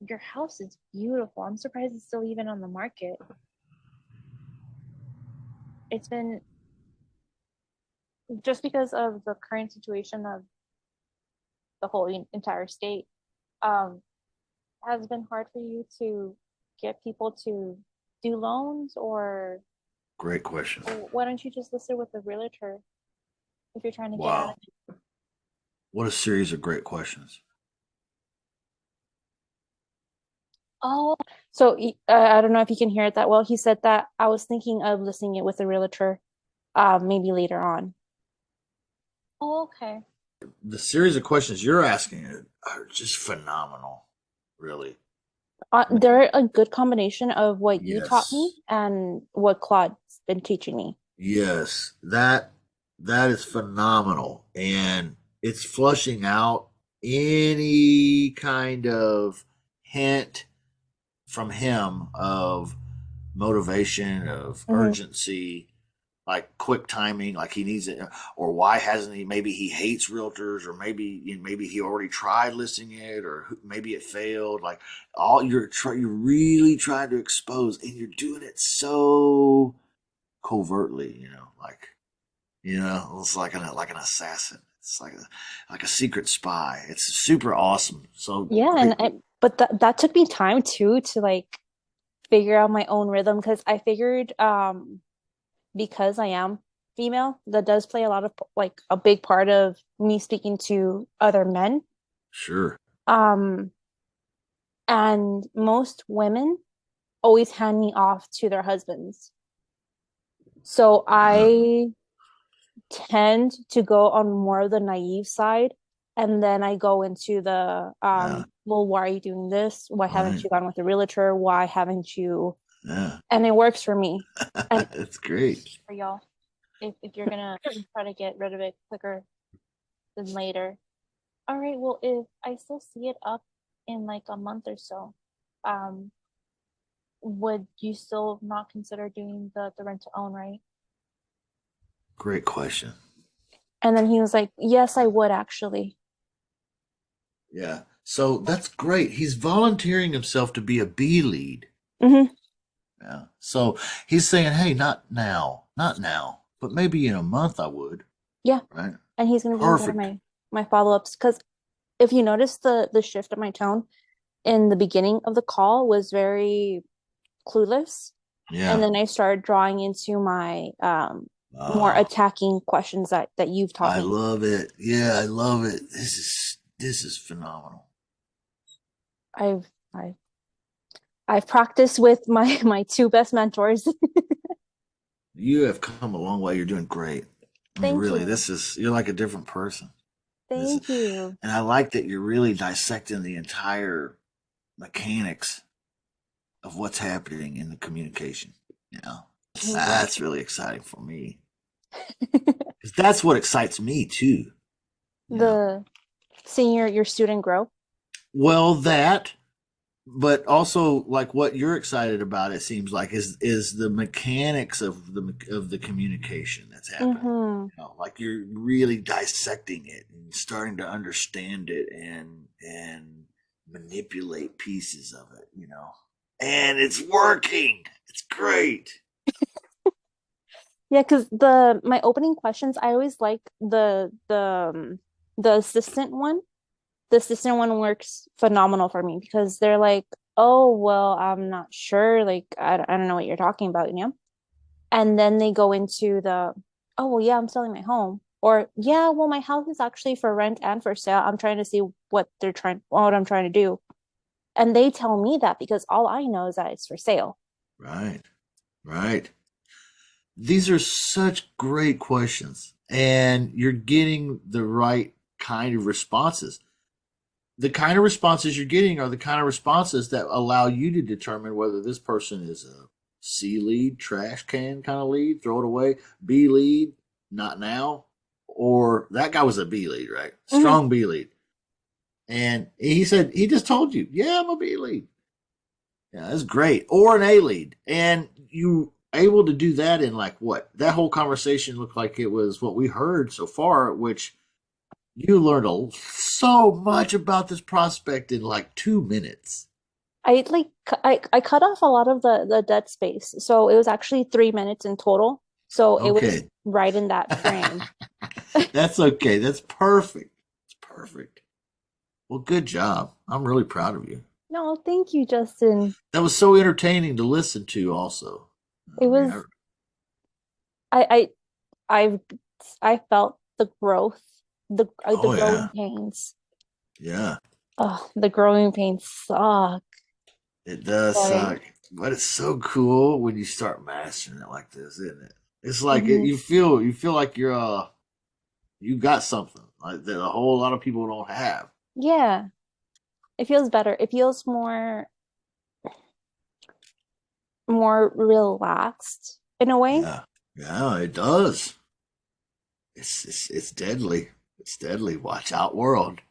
your house is beautiful. I'm surprised it's still even on the market. It's been just because of the current situation of the whole entire state. Um, has been hard for you to get people to do loans, Great question. or why don't you just list it with a realtor if you're trying to get out of Wow. What a series of great questions. Oh, so I don't know if you can hear it that well. He said that I was thinking of listing it with a realtor, maybe later on. Oh, okay. The series of questions you're asking are just phenomenal, really. They're a good combination of what you taught me Yes. and what Claude's been teaching me. Yes. That is phenomenal. And it's flushing out any kind of hint from him of motivation, of Hmm. urgency, like quick timing, like he needs it, or why hasn't he? Maybe he hates realtors, or maybe he already tried listing it, or maybe it failed. Like all you're really trying to expose, and you're doing it so covertly, it's like an assassin. It's like a secret spy. It's super awesome. So Yeah, great. but that took me time too to like figure out my own rhythm because I figured because I am female, that does play a lot of like a big part of me speaking to other men. Sure. Um, and most women always hand me off to their husbands. So Uh, I tend to go on more of the naive side. And then I go into the, yeah. well, why are you doing this? Why haven't Right. you gone with a realtor? Why haven't you? Yeah. And it works for me. And It's great. for y'all, if you're gonna try to get rid of it quicker than later. All right, well, if I still see it up in like a month or so, um, would you still not consider doing the rent to own, right? Great question. And then he was like, yes, I would actually. Yeah. So that's great. He's volunteering himself to be a B lead. Hmm. Yeah. So he's saying, hey, not now, but maybe in a month I would. Yeah. Right. And he's gonna be one of Perfect. my follow-ups. Because if you notice the shift of my tone in the beginning of the call was very clueless. And Yeah. then I started drawing into my more Oh, attacking questions that you've taught I me. love it. Yeah, I love it. This is phenomenal. I've I've I've practiced with my my two best mentors. You have come a long way. You're doing great. I mean, Thank really, you. you're like a different person. This, Thank you. and I like that you're really dissecting the entire mechanics of what's happening in the communication. You know, that's really exciting for me because that's what excites me too. You know, The seeing your student grow. well that, but also like what you're excited about. It seems like is the mechanics of the communication that's happening. Hmm. Like you're really dissecting it and starting to understand it and manipulate pieces of it. And it's working. It's great. Yeah, because the my opening questions, I always like the assistant one. The assistant one works phenomenal for me because they're like, oh, well, I'm not sure. Like, I don't know what you're talking about, you know? And then they go into the, oh, well, yeah, I'm selling my home. Or, yeah, well, my house is actually for rent and for sale. I'm trying to see what I'm trying to do. And they tell me that because all I know is that it's for sale. Right. Right. These are such great questions, and you're getting the right kind of responses. The kind of responses you're getting are the kind of responses that allow you to determine whether this person is a C lead, trash can kind of lead, throw it away, B lead, not now, or that guy was a B lead, right? Hmm. Strong B lead. And he said, he just told you, yeah, I'm a B lead. Yeah, that's great. Or an A lead. And you able to do that in like what? That whole conversation looked like it was what we heard so far, which you learned so much about this prospect in like 2 minutes. I cut off a lot of the dead space. So it was actually 3 minutes in total. So it was Okay. right in that frame. That's okay. That's perfect. It's perfect. Well, good job. I'm really proud of you. No, thank you, Justin. That was so entertaining to listen to also. It I mean, was I I I felt the growth, the oh yeah. growing pains. Yeah. Oh, the growing pains suck. It does But suck. But it's so cool when you start mastering it like this, isn't it? It's like mhm, you feel like you got something like that a whole lot of people don't have. yeah, it feels better. It feels more relaxed in a way. Yeah. Yeah, it does. It's deadly. It's deadly. Watch out, world.